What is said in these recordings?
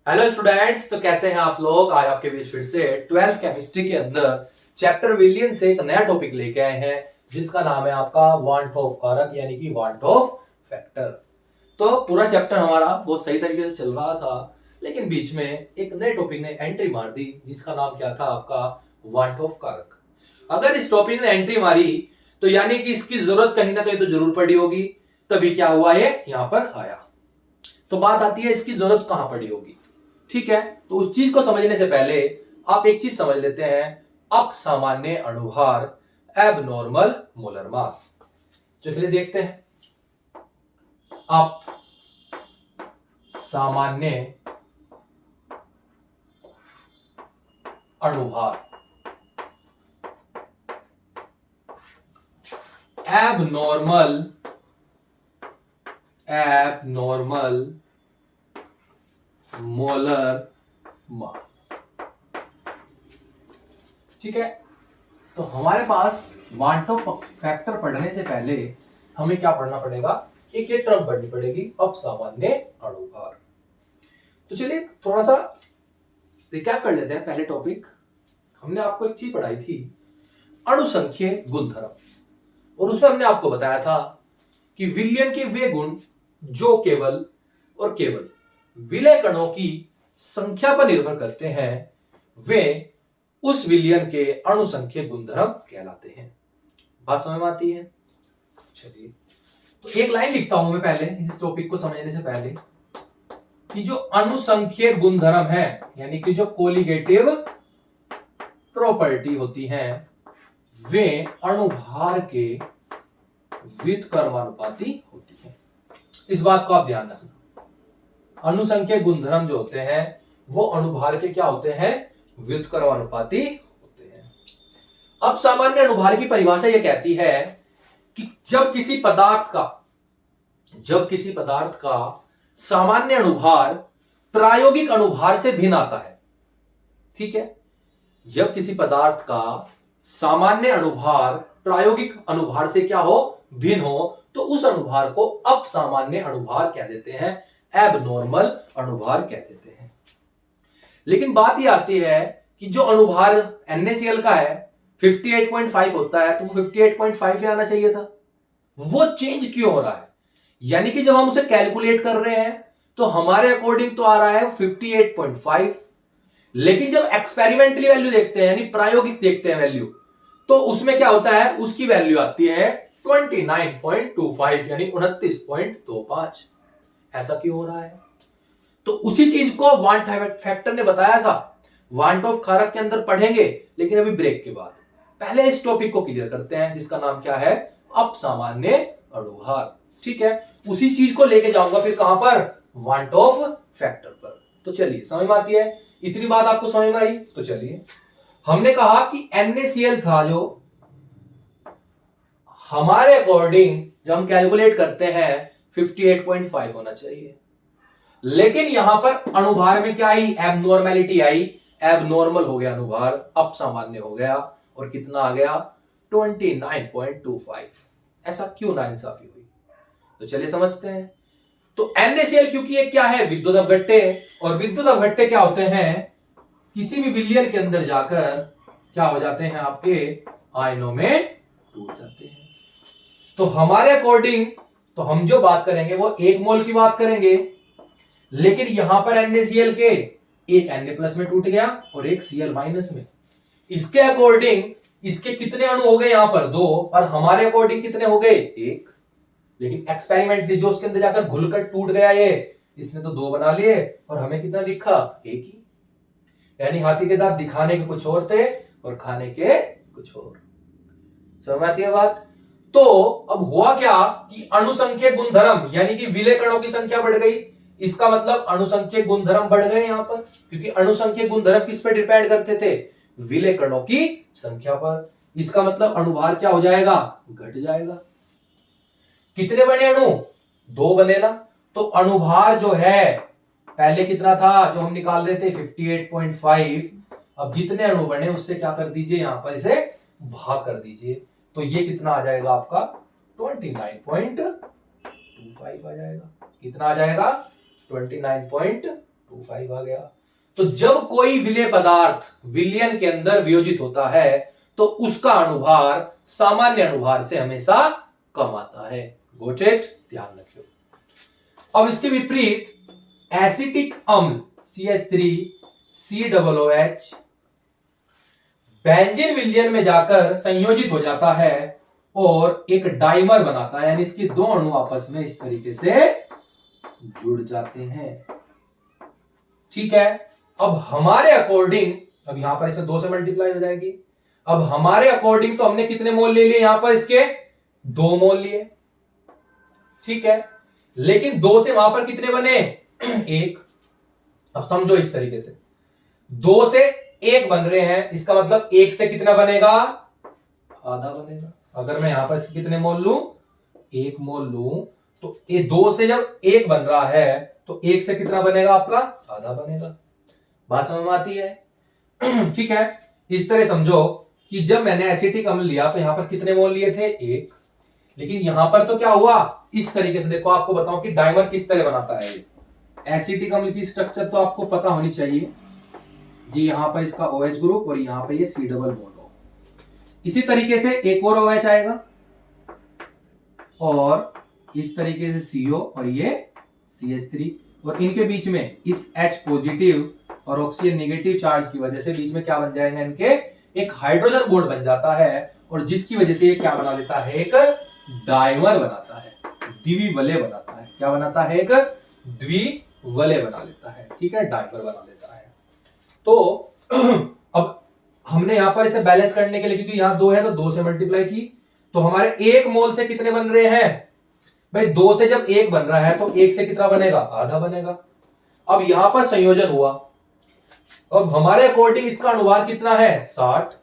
Hello students, तो कैसे हैं आप लोग। आज आपके बीच फिर से 12th केमिस्ट्री के अंदर चैप्टर विलियन से एक नया टॉपिक लेके आए हैं जिसका नाम है आपका वांट ऑफ कारक यानी कि वांट ऑफ फैक्टर। तो पूरा चैप्टर हमारा बहुत सही तरीके से चल रहा था, लेकिन बीच में एक नए टॉपिक ने एंट्री मार दी जिसका नाम क्या था आपका वांट ऑफ कारक। अगर इस टॉपिक ने एंट्री मारी तो यानी कि इसकी जरूरत कहीं ना कहीं तो जरूर पड़ी होगी, तभी क्या हुआ ये यहां पर आया। तो बात आती है इसकी जरूरत कहां पड़ी होगी। ठीक है, तो उस चीज को समझने से पहले आप एक चीज समझ लेते हैं, अप सामान्य अणुभार एबनॉर्मल मोलर मास। चलिए देखते हैं, अप सामान्य अणुभार एबनॉर्मल मोलर मास। ठीक है, तो हमारे पास वांट ऑफ फैक्टर पढ़ने से पहले हमें क्या पढ़ना पड़ेगा, एक ये टर्म पढ़नी पड़ेगी अप सामान्य अणुभार। तो चलिए थोड़ा सा रिकैप कर लेते हैं। पहले टॉपिक हमने आपको एक चीज पढ़ाई थी, अणुसंख्यीय गुणधर्म, और उसमें हमने आपको बताया था कि विलयन के वे गुण जो केवल और केवल विलय कणों की संख्या पर निर्भर करते हैं वे उस विलयन के अणुसंख्यीय गुणधर्म कहलाते हैं। बात समझ में आती है। चलिए, तो एक लाइन लिखता हूं मैं पहले इस टॉपिक को समझने से पहले कि जो अणुसंख्यीय गुणधर्म है यानी कि जो कोलिगेटिव प्रॉपर्टी होती हैं वे अणुभार के व्युत्क्रमानुपाती होती है। इस बात को आप ध्यान रखना, अणुसंख्यीय गुणधर्म जो होते हैं वो अणुभार के क्या होते हैं, व्युत्क्रमानुपाती होते हैं। अब सामान्य अणुभार की परिभाषा यह कहती है कि जब किसी पदार्थ का सामान्य अणुभार प्रायोगिक अणुभार से भिन्न आता है। ठीक है, जब किसी पदार्थ का सामान्य अणुभार प्रायोगिक अणुभार से क्या हो, भिन्न हो, तो उस अणुभार को अप सामान्य अणुभार कह देते हैं, एबनॉर्मल अणुभार कह देते हैं। लेकिन बात यह आती है कि जो अणुभार NaCl का है 58.5 होता है, तो वो 58.5 आना चाहिए था, वो चेंज क्यों हो रहा है। यानी कि जब हम उसे कैलकुलेट कर रहे हैं तो हमारे अकॉर्डिंग तो आ रहा है 58.5, लेकिन जब एक्सपेरिमेंटली वैल्यू देखते हैं यानी प्रायोगिक देखते हैं वैल्यू, तो उसमें क्या होता है, उसकी वैल्यू आती है 29.25 यानी 29.25। ऐसा क्यों हो रहा है। तो उसी चीज को वांट फैक्टर ने बताया था, वांट ऑफ कारक के अंदर पढ़ेंगे, लेकिन अभी ब्रेक के बाद पहले इस टॉपिक को क्लियर करते हैं जिसका नाम क्या है, अप सामान्य अणुभार। ठीक है, उसी चीज को लेके जाऊंगा फिर कहां पर, वांट ऑफ फैक्टर पर। तो चलिए समझ में आती है, इतनी बात आपको समझ में आई। तो चलिए, हमने कहा कि NaCl था जो हमारे अकॉर्डिंग जब हम कैलकुलेट करते हैं 58.5 होना चाहिए, लेकिन यहां पर अणुभार में क्या आई, एबनॉर्मेलिटी आई, एबनॉर्मल हो गया अणुभार, अप सामान्य हो गया, और कितना आ गया 29.25। ऐसा क्यों नाइंसाफी हुई, तो चलिए समझते हैं। तो NaCl क्योंकि ये क्या है, विद्युत अपघट्य, और विद्युत अपघट्य क्या होते हैं, किसी भी विलयन के अंदर जाकर क्या हो जाते हैं, आपके आयनों में टूट जाते हैं। तो हमारे अकॉर्डिंग तो हम जो बात करेंगे वो 1 मोल की बात करेंगे, लेकिन यहां पर NaCl के एक Na+ में टूट गया और एक Cl- में। इसके अकॉर्डिंग इसके कितने अणु हो गए, यहां पर 2, और हमारे अकॉर्डिंग कितने हो गए, 1। लेकिन एक्सपेरिमेंटली जो उसके अंदर जाकर घुलकर टूट गया ये, इसने तो 2 बना लिए और हमें कितना दिखा, 1 ही। यानी हाथी के दांत दिखाने के कुछ और थे और खाने के कुछ और। समझ आती है बात। तो अब हुआ क्या कि अणुसंख्यक गुणधर्म यानी कि विलय कणों की संख्या बढ़ गई, इसका मतलब अणुसंख्यक गुणधर्म बढ़ गए यहां पर, क्योंकि अणुसंख्यक गुणधर्म किस पे डिपेंड करते थे, विलय कणों की संख्या पर। इसका मतलब अणुभार क्या हो जाएगा, घट जाएगा। कितने बने अणु, 2 बने ना, तो अणुभार जो है पहले कितना था जो हम निकाल रहे थे 58.5, अब जितने अणु बने उससे क्या कर दीजिए, यहां पर इसे भाग कर दीजिए, तो ये कितना आ जाएगा आपका 29.25 आ जाएगा। कितना आ जाएगा, 29.25। 25 आ गया। तो जब कोई विलेय पदार्थ विलयन के अंदर वियोजित होता है तो उसका अनुभार सामान्य अनुभार से हमेशा कम आता है। Got it? ध्यान रखियो। अब इसके विपरीत एसिटिक अम्ल CH3COOH बेंजीन विलयन में जाकर संयोजित हो जाता है और एक डाइमर बनाता है, यानी इसके दो अणु आपस में इस तरीके से जुड़ जाते हैं। ठीक है। अब हमारे अकॉर्डिंग, अब यहां पर इसमें 2 से मल्टीप्लाई हो जाएगी। अब हमारे अकॉर्डिंग तो हमने कितने मोल ले लिए यहां पर, इसके 2 मोल लिए। ठीक है। लेकिन 2 से वहां पर कितने बने? 1। अब समझो इस तरीके से 2 से 1 बन रहे हैं, इसका मतलब 1 से कितना बनेगा? आधा बनेगा। अगर मैं यहां पर कितने मोल लूं? 1 मोल लूं, तो ये 2 से जब 1 बन रहा है तो 1 से कितना बनेगा आपका? आधा बनेगा। बात समझ में आती है? ठीक है। इस तरह समझो कि जब मैंने एसिटिक अम्ल लिया तो यहां पर कितने मोल लिए थे? 1। लेकिन यहां पर तो क्या हुआ, इस तरीके से देखो, आपको बताऊं कि डाइमर किस तरह बनाता है। एसिटिक अम्ल की स्ट्रक्चर तो आपको पता होनी चाहिए। ये यहां पर इसका OH ग्रुप और यहां पर ये C डबल बॉन्ड हो। इसी तरीके से एक और OH आएगा और इस तरीके से CO और ये CH3, और इनके बीच में इस H पॉजिटिव और ऑक्सीजन नेगेटिव चार्ज की वजह से बीच में क्या बन जाएगा? इनके एक हाइड्रोजन बॉन्ड बन जाता है, और जिसकी वजह से ये क्या बना लेता है? एक डाइमर बनाता है, द्विवलय बनाता है। क्या बनाता है? एक द्विवलय बना लेता है। ठीक है, डाइमर बना लेता है। तो अब हमने यहां पर इसे बैलेंस करने के लिए, क्योंकि यहां 2 है तो 2 से मल्टीप्लाई की, तो हमारे 1 मोल से कितने बन रहे हैं भाई? 2 से जब 1 बन रहा है तो 1 से कितना बनेगा? आधा बनेगा। अब यहां पर संयोजन हुआ, अब हमारे अकॉर्डिंग इसका अनुभार कितना है? 60।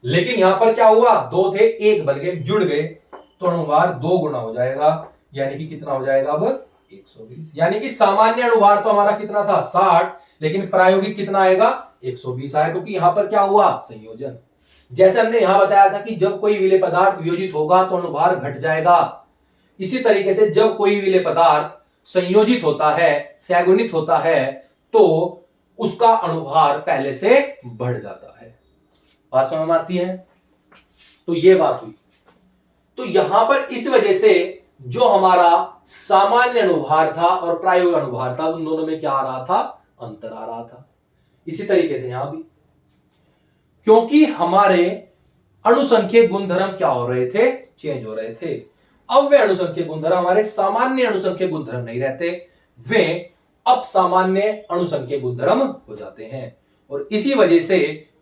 लेकिन यहां पर क्या हुआ? 2 थे 1 बन गए, जुड़ गए, तो अनुभार 2 गुना हो जाएगा, यानी कि कितना हो जाएगा? अब 120। यानी कि सामान्य अनुभार तो हमारा कितना था? 60, लेकिन प्रायोगिक कितना आएगा? 120 आएगा, क्योंकि यहां पर क्या हुआ? संयोजन। जैसे हमने यहां बताया था कि जब कोई विलेय पदार्थ वियोजित होगा तो अनुभार घट जाएगा, इसी तरीके से जब कोई विलेय पदार्थ संयोजित होता है, सहगुणित होता है, तो उसका अनुभार पहले से बढ़ जाता है। बात समझ में आती है? तो ये बात हुई। तो यहां पर इस वजह से जो हमारा सामान्य अनुभार था और प्रायोगिक अनुभार था, उन दोनों में क्या आ रहा था? अंतर आ रहा था। इसी तरीके से यहां भी, क्योंकि हमारे अणुसंख्यक गुणधर्म क्या हो रहे थे? चेंज हो रहे थे। अब वे अणुसंख्यक गुणधर्म हमारे सामान्य अणुसंख्यक गुणधर्म नहीं रहते, वे अब सामान्य अणुसंख्यक गुणधर्म हो जाते हैं, और इसी वजह से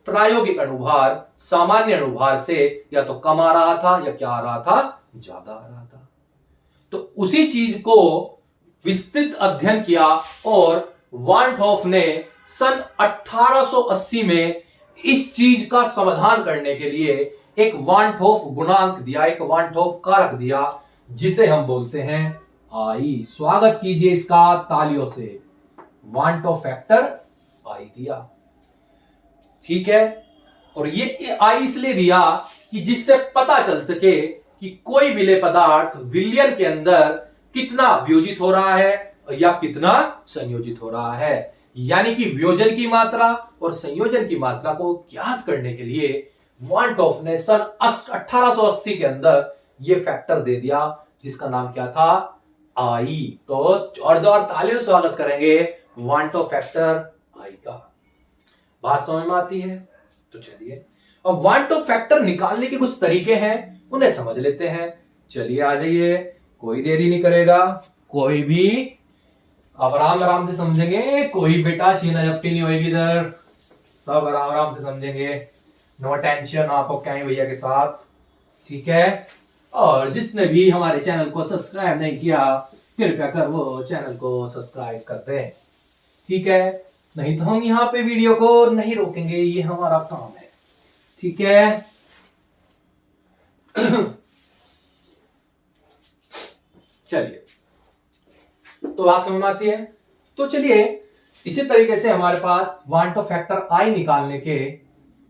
प्रायोगिक अनुभार सामान्य अनुभार से या तो कम आ रहा था या क्या आ रहा था? ज्यादा आ रहा था। तो उसी चीज को विस्तृत अध्ययन किया और वान हॉफ ने सन 1880 में इस चीज का समाधान करने के लिए एक वान हॉफ गुणांक दिया, एक वान हॉफ कारक दिया, जिसे हम बोलते हैं आई। स्वागत कीजिए इसका तालियों से। वान हॉफ फैक्टर आई दिया। ठीक है। और ये आई इसलिए दिया कि जिससे पता चल सके कि कोई विलेय पदार्थ विलयन के अंदर कितना वियोजित हो रहा है या कितना संयोजित हो रहा है, यानी कि वियोजन की मात्रा और संयोजन की मात्रा को ज्ञात करने के लिए वान हॉफ ने सन 1880 के अंदर यह फैक्टर दे दिया, जिसका नाम क्या था? आई। तो और तालियों से स्वागत करेंगे वान हॉफ फैक्टर आई का। बात समझ में आती है? तो चलिए अब वान हॉफ फैक्टर निकालने के कुछ तरीके हैं, उन्हें समझ लेते हैं। चलिए आ जाइए, कोई देरी नहीं करेगा, कोई भी अब आराम आराम से समझेंगे, कोई बेटा सीना जप्ती नहीं होगी इधर, सब आराम आराम से समझेंगे, नो टेंशन, आपको क्या ही भैया के साथ। ठीक है। और जिसने भी हमारे चैनल को सब्सक्राइब नहीं किया, कृपया कर वो चैनल को सब्सक्राइब कर दें। ठीक है, नहीं तो हम यहाँ पे वीडियो को नहीं रोकेंगे, ये हमारा काम है। ठीक है। चलिए, तो बात समझ में आती है? तो चलिए इसी तरीके से हमारे पास वान हॉफ फैक्टर आई निकालने के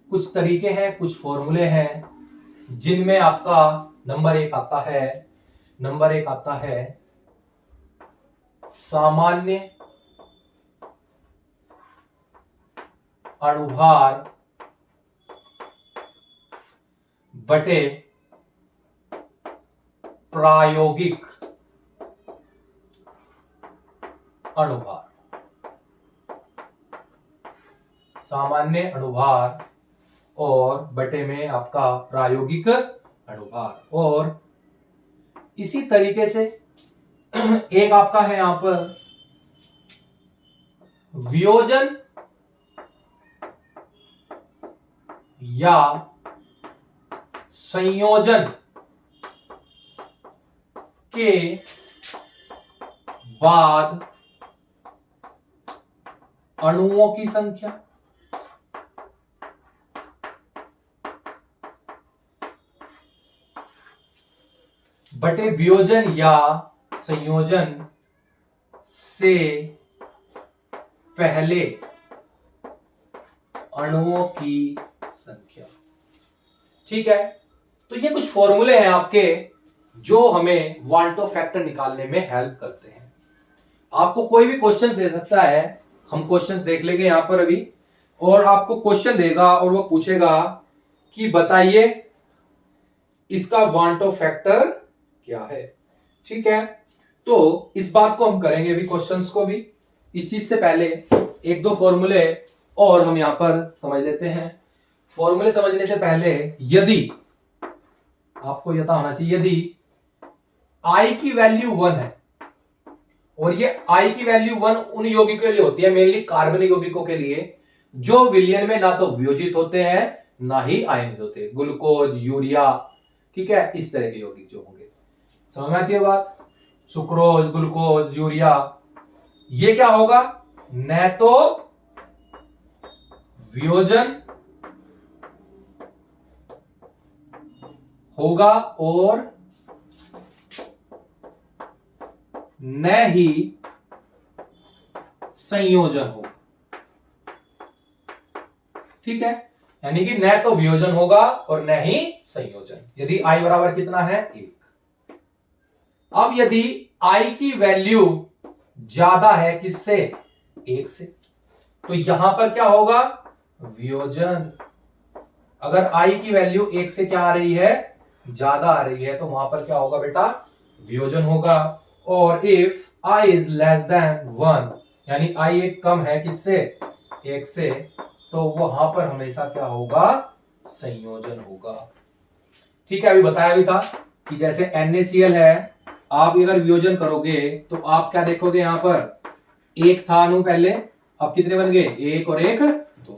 कुछ तरीके हैं, कुछ फॉर्मूले हैं, जिनमें आपका नंबर 1 आता है, नंबर 1 आता है सामान्य अणुभार बटे प्रायोगिक अणुभार। सामान्य अणुभार और बटे में आपका प्रायोगिक अणुभार। और इसी तरीके से एक आपका है यहां पर वियोजन या संयोजन के बाद अणुओं की संख्या। बटे वियोजन या संयोजन से पहले अणुओं की संख्या। ठीक है, तो ये कुछ फॉर्मूले हैं आपके जो हमें वाल्टो फैक्टर निकालने में हेल्प करते हैं। आपको कोई भी क्वेश्चन दे सकता है, हम क्वेश्चंस देख लेंगे यहां पर अभी। और आपको क्वेश्चन देगा और वो पूछेगा कि बताइए इसका वाल्टो फैक्टर क्या है। ठीक है, तो इस बात को हम करेंगे अभी, क्वेश्चंस को भी। इस चीज से पहले एक दो फॉर्मूले और हम यहां पर समझ लेते हैं। फॉर्मूले समझने से पहले यदि आपको यह होना चाहिए, यदि I की वैल्यू 1 है और ये I की वैल्यू 1 उन यौगिकों के लिए होती है, मेनली कार्बनिक यौगिकों के लिए, जो विलयन में ना तो वियोजित होते हैं ना ही आयनित होते, ग्लूकोज, यूरिया, ठीक है, इस तरह के यौगिक जो होंगे। समझ में आती है बात? सुक्रोज, ग्लूकोज, यूरिया, ये क्या होगा, न तो वियोजन होगा और न ही संयोजन होगा। ठीक है, यानी कि न तो वियोजन होगा और न ही संयोजन, यदि I बराबर कितना है, 1। अब यदि I की वैल्यू ज्यादा है किससे, 1 से, तो यहां पर क्या होगा, वियोजन। अगर I की वैल्यू 1 से क्या आ रही है, ज्यादा आ रही है, तो वहां पर क्या होगा बेटा, वियोजन होगा। और if I is less than 1, यानी I एक कम है किससे, 1 से, तो वहां पर हमेशा क्या होगा, संयोजन होगा। ठीक है, अभी बताया भी था कि जैसे NaCl है, आप अगर वियोजन करोगे तो आप क्या देखोगे, यहां पर 1 था अणु पहले, अब कितने बन गए, 1 और 1 2।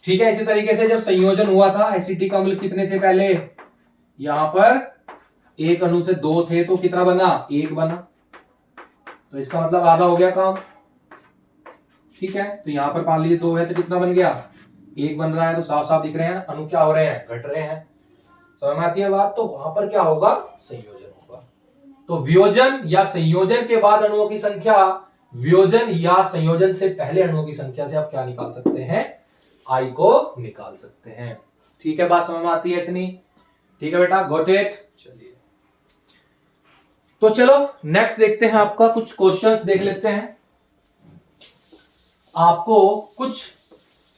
ठीक है, इसी तरीके से जब संयोजन हुआ था, एसिटिक अम्ल कितने थे पहले, यहां पर 1 अणु थे, 2 थे, तो कितना बना, 1 बना, तो इसका मतलब आधा हो गया काम। ठीक है, तो यहां पर मान लीजिए 2 है तो कितना बन गया, 1 बन रहा है, तो साफ साफ दिख रहे हैं अणु क्या हो रहे हैं, घट रहे हैं। समझ में आती है बात? तो वहां पर क्या होगा, संयोजन होगा। तो वियोजन या संयोजन के बाद अणुओं की संख्या, वियोजन या संयोजन से पहले अणुओं की संख्या से आप क्या निकाल सकते हैं, I को निकाल सकते हैं। ठीक है, बात समझ में आती है इतनी? ठीक है बेटा, गॉट इट। चलिए, तो चलो नेक्स्ट देखते हैं, आपका कुछ क्वेश्चंस देख लेते हैं। आपको कुछ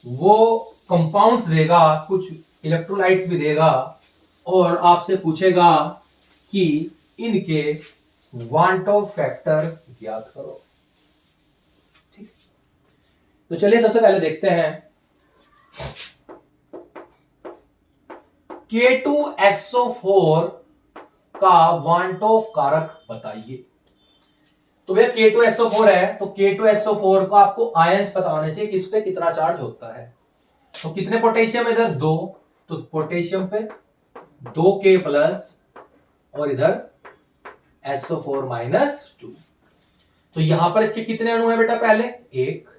वो कंपाउंड्स देगा, कुछ इलेक्ट्रोलाइट्स भी देगा, और आपसे पूछेगा कि इनके वांटो फैक्टर ज्ञात करो। ठीक, तो चलिए सबसे पहले देखते हैं, K2SO4 का वांटोफ कारक बताइए। तो भैया K2SO4 है, तो K2SO4 को आपको आयंस पता होने चाहिए, किस पे कितना चार्ज होता है। तो कितने पोटेशियम, इधर 2, तो पोटेशियम पे 2K प्लस, और इधर SO4 माइनस 2। तो यहां पर इसके कितने अणु है बेटा, पहले 1,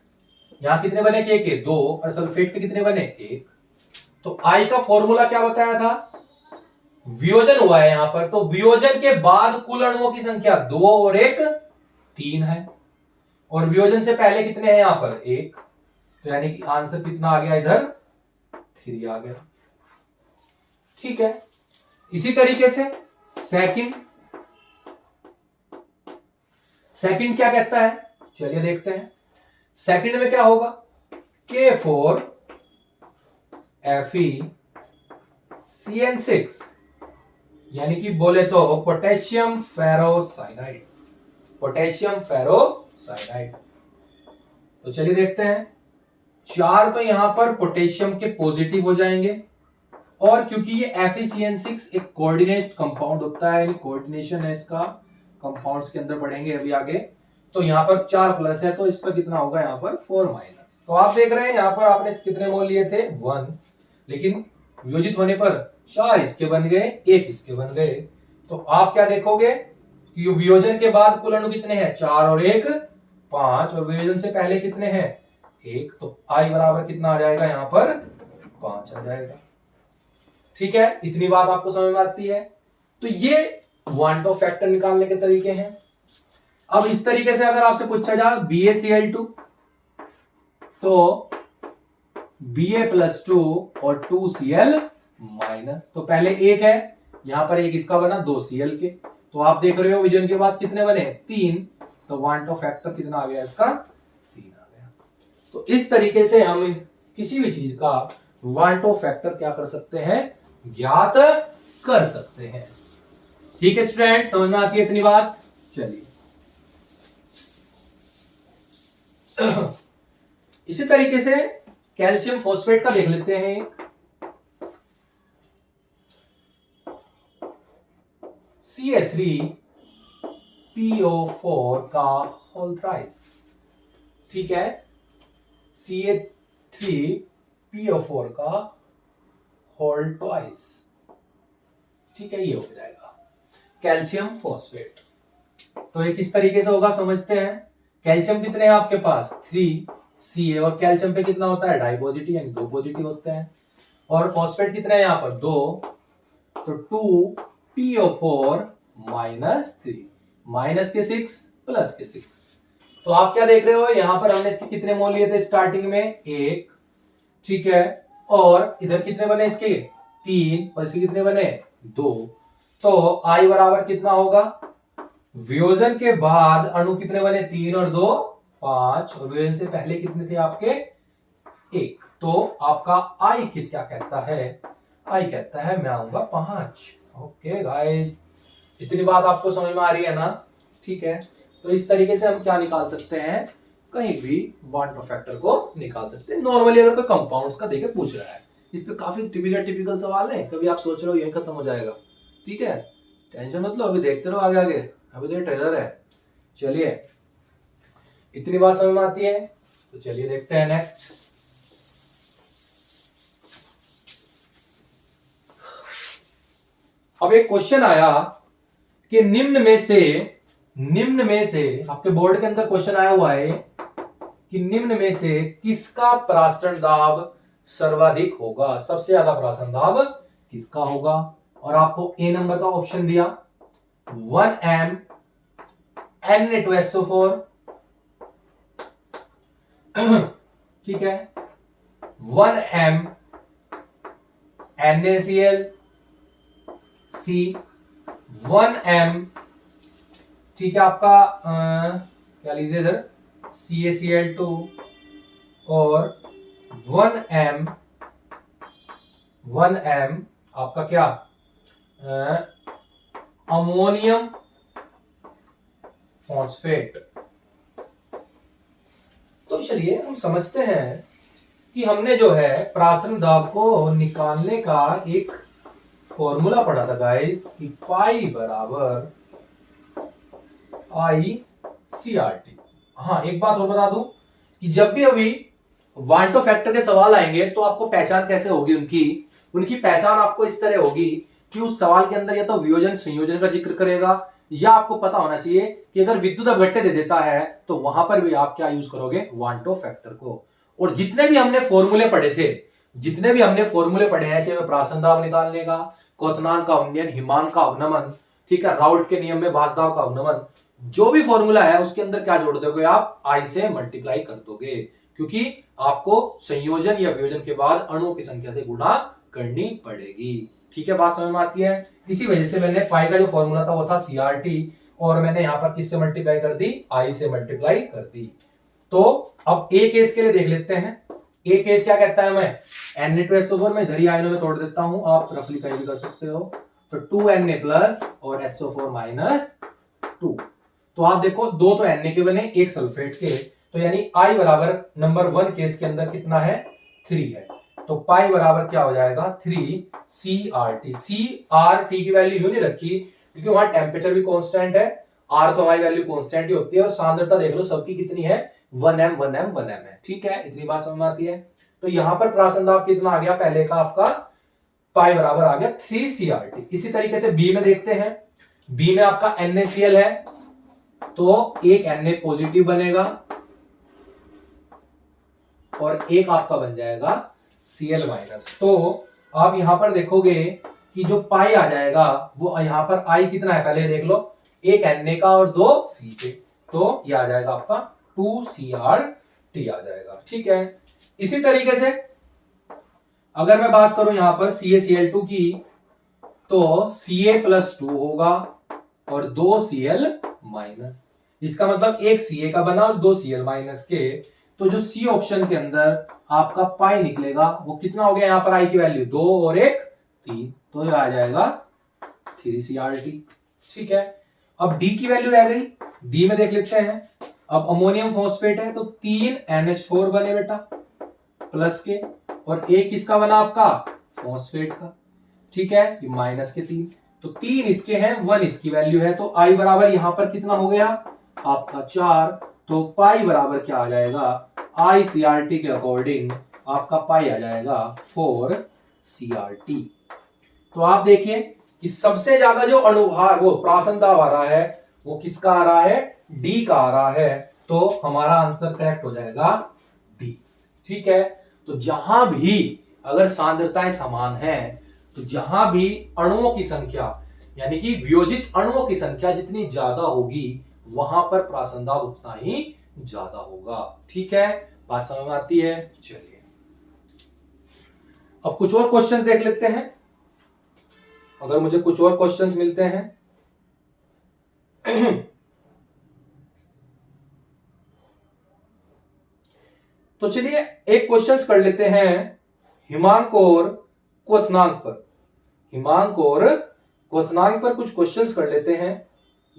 यहां कितने बने के 2, और सल्फेट के कितने बने 1। तो I का फॉर्मूला क्या बताया था, वियोजन हुआ है यहां पर, तो वियोजन के बाद कुल अणुओं की संख्या 2 और 1 3 है, और वियोजन से पहले कितने हैं यहां पर 1, तो यानी कि आंसर कितना आ गया, इधर 3 आ गया। ठीक है, इसी तरीके से सेकंड क्या कहता है, चलिए देखते हैं। सेकंड में क्या होगा, K4FeCN6, यानी कि बोले तो पोटेशियम फेरोसाइनाइड, पोटेशियम फेरोसाइनाइड। तो चलिए देखते हैं, 4 तो यहां पर पोटेशियम के पॉजिटिव हो जाएंगे, और क्योंकि ये FeCN6 एक कोऑर्डिनेट कंपाउंड होता है, यानी कोऑर्डिनेशन है इसका, कंपाउंड्स के अंदर पढ़ेंगे अभी आगे, तो यहाँ पर 4 प्लस है, तो इस पर कितना होगा यहाँ पर 4 माइनस। तो आप देख रहे हैं यहाँ पर आपने कितने मोल लिए थे 1, लेकिन वियोजित होने पर 4 इसके बन गए, 1 इसके बन गए। तो आप क्या देखोगे कि वियोजन के बाद कुल अणु कितने हैं, 4 और 1 5, और वियोजन से पहले कितने हैं 1, तो I बराबर कितना आ जाएगा यहाँ पर 5 आ जाएगा। ठीक है, इतनी बात आपको समझ में आती है। तो ये वांटो फैक्टर निकालने के तरीके हैं। अब इस तरीके से अगर आपसे पूछा जाए BaCl2, तो Ba+2 और 2Cl माइनस, तो पहले 1 है, यहां पर 1 इसका बना 2Cl के, तो आप देख रहे हो विजन के बाद कितने बने 3, तो वांटो फैक्टर कितना आ गया इसका 3 आ गया। तो इस तरीके से हम किसी भी चीज का वांटो फैक्टर क्या कर सकते हैं, ज्ञात कर सकते हैं। ठीक है स्टूडेंट, समझ में आती है इतनी बात। चलिए इसी तरीके से कैल्शियम फॉस्फेट का देख लेते हैं। CA3PO4 का होल थ्राइस, ठीक है, CA3PO4 का होल ट्वाइस, ठीक है, ये हो जाएगा कैल्शियम फॉस्फेट। तो ये किस तरीके से होगा समझते हैं। कैल्शियम कितने हैं आपके पास 3 Ca, और कैल्शियम पे कितना होता है डाई पॉजिटिव, यानी 2 पॉजिटिव होते हैं, और फॉस्फेट कितने हैं यहाँ पर 2, तो 2PO4 -3, माइनस के 6 प्लस के 6। तो आप क्या देख रहे हो, यहां पर हमने इसके कितने मोल लिए थे स्टार्टिंग में 1, ठीक है, और इधर कितने बने इसके 3, और इसके कितने बने 2, तो I बराबर कितना होगा, वियोजन के बाद अणु कितने बने 3 और 2 5, और वियोजन से पहले कितने थे आपके 1, तो आपका I क्या कहता है, I कहता है मैं आऊंगा 5। ओके गाइस, इतनी बात आपको समझ में आ रही है ना। ठीक है, तो इस तरीके से हम क्या निकाल सकते हैं, कहीं भी वांटो फैक्टर को निकाल सकते हैं। नॉर्मली अगर कोई कंपाउंड्स का देके पूछ रहा है, इस पे काफी टिपिकल सवाल है, कभी आप सोच रहे हो यही खत्म हो जाएगा, ठीक है, टेंशन मत लो, अभी देखते रहो आगे आगे, अभी तो ये ट्रेलर है। चलिए इतनी बात समझ में आती है, तो चलिए देखते हैं नेक्स्ट। अब एक क्वेश्चन आया कि निम्न में से आपके बोर्ड के अंदर क्वेश्चन आया हुआ है कि निम्न में से किसका प्रासरण दाब सर्वाधिक होगा, सबसे ज्यादा प्रासरण दाब किसका होगा, और आपको ए नंबर का ऑप्शन दिया 1M Na2SO4, ठीक है, 1M NaCl, C 1M, ठीक है, आपका क्या लीजिए इधर CaCl2, और 1M आपका क्या अमोनियम फॉस्फेट। तो चलिए हम समझते हैं कि हमने जो है प्रासरण दाब को निकालने का एक फॉर्मूला पढ़ा था गाइस, कि पाई बराबर ICRT। हाँ, एक बात और बता दूं कि जब भी अभी वांटो फैक्टर के सवाल आएंगे तो आपको पहचान कैसे होगी, उनकी पहचान आपको इस तरह होगी कि उस सवाल के अंदर या तो वियोजन संयोजन का जिक्र करेगा, या आपको पता होना चाहिए कि अगर विद्युत अपघट्य दे देता है तो वहां पर भी आप क्या यूज करोगे, वांटो फैक्टर को। और जितने भी हमने फॉर्मूले पढ़े हैं, चाहे प्रासरण दाब निकालने का, क्वथनांक का उन्नयन, हिमांक का अवनमन, ठीक है, राउल्ट के नियम में वासदाव का अवनमन, जो भी फॉर्मूला है उसके अंदर क्या जोड़ दोगे आप, I से मल्टीप्लाई कर दोगे, क्योंकि आपको संयोजन या वियोजन के बाद अणुओं की संख्या से गुणा करनी पड़ेगी। ठीक है, बात समझ में आती है। इसी वजह से मैंने पाई का जो फॉर्मूला था वो था CRT, और मैंने यहां पर किससे मल्टीप्लाई कर दी, I से मल्टीप्लाई कर दी। तो अब ए केस के लिए देख लेते हैं। एक केस क्या कहता है हमें, Na2SO4 में इधर ही आयनों में तोड़ देता हूं, आप रफली कहीं भी कर सकते हो, तो 2Na प्लस और SO4 माइनस 2। तो आप देखो दो तो Na के बने, एक सल्फेट के, तो यानी I बराबर नंबर 1 केस के अंदर कितना है, 3 है। तो पाई बराबर क्या हो जाएगा, 3CRT। CRT की वैल्यू यूं नहीं रखी क्योंकि वहां टेम्परेचर भी कांस्टेंट है, R तो हमारी वैल्यू कांस्टेंट ही होती है, और सांद्रता देख लो सबकी कितनी है, 1m 1m 1m है। ठीक है, इतनी बात समझ में आती है। तो यहां पर प्रासंदाब कितना आ गया, पहले का आपका पाई बराबर आ गया 3CRT। इसी तरीके से बी में देखते हैं, बी में आपका NaCl है, तो एक Na पॉजिटिव बनेगा और एक आपका बन जाएगा Cl माइनस। तो आप यहां पर देखोगे कि जो पाई आ जाएगा वो यहां पर I कितना है, पहले देख लो, एक Na का और 2 C के, तो ये आ जाएगा आपका 2CRT आ जाएगा। ठीक है, इसी तरीके से अगर मैं बात करूं यहां पर CaCl2 की, तो Ca प्लस 2 होगा और 2 Cl माइनस। इसका मतलब एक Ca का बना और 2 Cl माइनस के, तो जो सी ऑप्शन के अंदर आपका पाई निकलेगा वो कितना हो गया, यहां पर आई की वैल्यू 2 और 1 3, तो ये आ जाएगा 3CRT। ठीक है, अब डी की वैल्यू रह गई, डी में देख लेते हैं। अब अमोनियम फॉस्फेट है तो 3 NH4 बने बेटा प्लस के, और एक किसका बना आपका, फॉस्फेट का। ठीक है, ये माइनस के 3, तो 3 इसके हैं, 1 इसकी वैल्यू है, तो आई बराबर यहां पर कितना हो गया आपका 4। तो पाई बराबर क्या आ जाएगा, ICRT के अकॉर्डिंग आपका पाई आ जाएगा 4CRT। तो आप देखिए कि सबसे ज्यादा जो अणुभार वो प्रासंदाब आ रहा है वो किसका आ रहा है, डी का आ रहा है, तो हमारा आंसर करेक्ट हो जाएगा डी। ठीक है, तो जहां भी अगर सांद्रताएं समान है, तो जहां भी अणुओं की संख्या यानी कि वियोजित अणुओं की संख्या जितनी ज्यादा होगी वहां पर प्रासंदाब उतना ही ज्यादा होगा। ठीक है, बात समझ में आती है। चलिए अब कुछ और क्वेश्चंस देख लेते हैं, अगर मुझे कुछ और क्वेश्चंस मिलते हैं। तो चलिए एक क्वेश्चंस कर लेते हैं हिमांक और क्वथनांक पर। हिमांक और क्वथनांक पर कुछ क्वेश्चंस कर लेते हैं।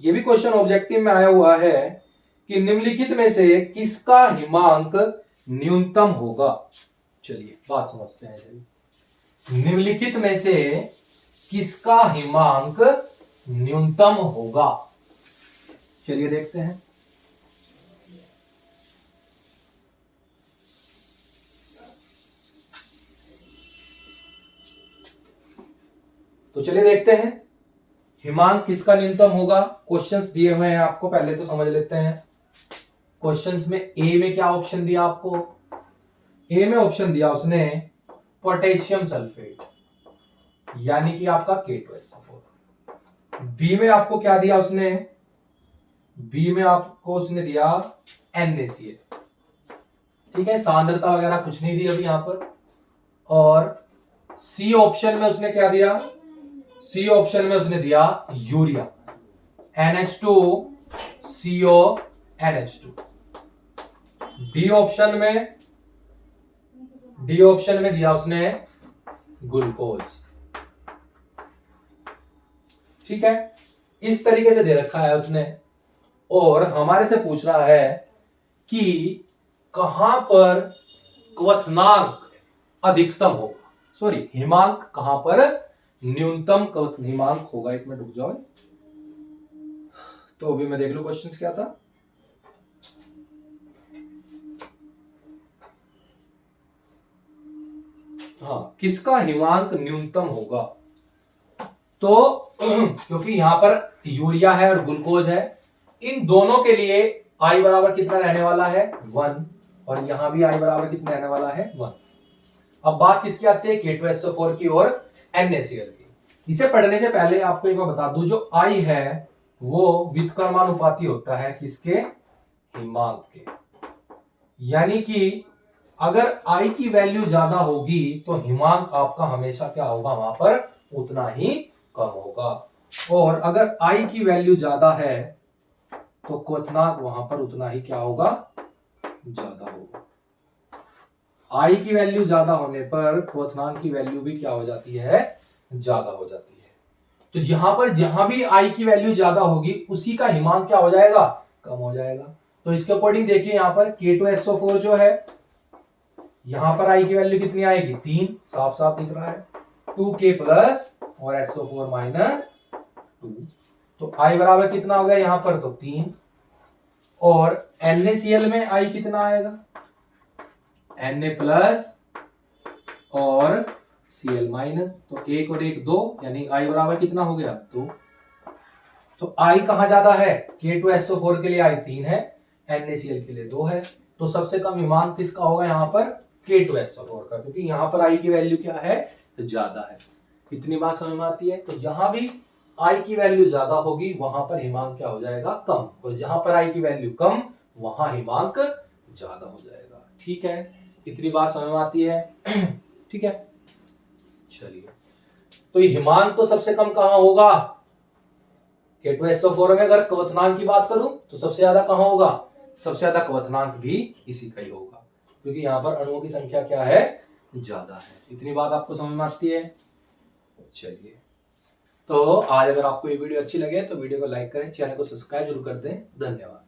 यह भी क्वेश्चन ऑब्जेक्टिव में आया हुआ है कि निम्नलिखित में से किसका हिमांक न्यूनतम होगा। चलिए बात समझते हैं। निम्नलिखित में से किसका हिमांक न्यूनतम होगा, चलिए देखते हैं। तो चलिए देखते हैं हिमांक किसका न्यूनतम होगा। क्वेश्चंस दिए हुए हैं आपको, पहले तो समझ लेते हैं। क्वेश्चंस में ए में क्या ऑप्शन दिया आपको, ए में ऑप्शन दिया उसने पोटेशियम सल्फेट यानी कि आपका K2SO4। बी में आपको क्या दिया उसने, बी में आपको उसने दिया NaCl। ठीक है, सांद्रता वगैरह कुछ नहीं दी अभी यहां पर। और सी ऑप्शन में उसने क्या दिया, सी ऑप्शन में उसने दिया urea NH2CO NH2। D option में दिया उसने ग्लूकोज। ठीक है, इस तरीके से दे रखा है उसने, और हमारे से पूछ रहा है कि कहां पर क्वथनांक अधिकतम होगा, सॉरी हिमांक कहां पर न्यूनतम हिमांक होगा। एक मिनट रुक जाओ, तो अभी मैं देख लूं क्वेश्चन क्या था। हाँ, किसका हिमांक न्यूनतम होगा। तो क्योंकि यहां पर यूरिया है और ग्लूकोज है, इन दोनों के लिए आई बराबर कितना रहने वाला है 1, और यहां भी आई बराबर कितना रहने वाला है 1। अब बात किसकी आती है, K2SO4 की और NaCl की। इसे पढ़ने से पहले आपको एक बार बता दूं, जो आई है वो व्युत्क्रमानुपाती होता है किसके, हिमांक के। यानी कि अगर आई की वैल्यू ज्यादा होगी तो हिमांक आपका हमेशा क्या होगा, वहां पर उतना ही कम होगा, और अगर आई की वैल्यू ज्यादा है तो क्वथनांक वहां पर उतना ही क्या होगा, ज्यादा होगा। आई की वैल्यू ज्यादा होने पर क्वोथनांक की वैल्यू भी क्या हो जाती है, ज्यादा हो जाती है। तो यहां पर जहां भी आई की वैल्यू ज्यादा होगी उसी का हिमांक क्या हो जाएगा, कम हो जाएगा। तो इसके अकॉर्डिंग देखिए यहां पर K2SO4 जो है, यहां पर आई की वैल्यू कितनी आएगी, 3, साफ साफ दिख रहा है, 2K प्लस और SO4 माइनस 2। तो आई बराबर कितना हो गया यहां पर, तो 3। और NaCl में आई कितना आएगा, Na प्लस और Cl माइनस, तो 1 और 1 2, यानी आई बराबर कितना हो गया, 2। तो आई कहां ज्यादा है, K2SO4 के लिए आई 3 है, NaCl के लिए 2 है। तो सबसे कम हिमांक किसका होगा यहाँ पर, K2SO4 का, क्योंकि यहाँ पर आई की वैल्यू क्या है, ज्यादा है। इतनी बात समझ में आती है। तो जहां भी आई की वैल्यू ज्यादा होगी वहां पर हिमांक क्या हो जाएगा, कम, और जहां पर आई की वैल्यू कम वहां हिमांक ज्यादा हो जाएगा। ठीक है, इतनी बात समझ में आती है। ठीक है, चलिए, तो ये हिमांक तो सबसे कम कहां होगा, K2SO4 में अगर क्वथनांक की बात करूं तो सबसे ज्यादा कहां होगा, सबसे ज्यादा क्वथनांक भी इसी का ही होगा, क्योंकि यहां पर अणुओं की संख्या क्या है, ज्यादा है। इतनी बात आपको समझ में आती है। चलिए, तो आज अगर आपको ये वीडियो अच्छी लगे तो वीडियो को लाइक करें, चैनल को सब्सक्राइब जरूर कर दें। धन्यवाद।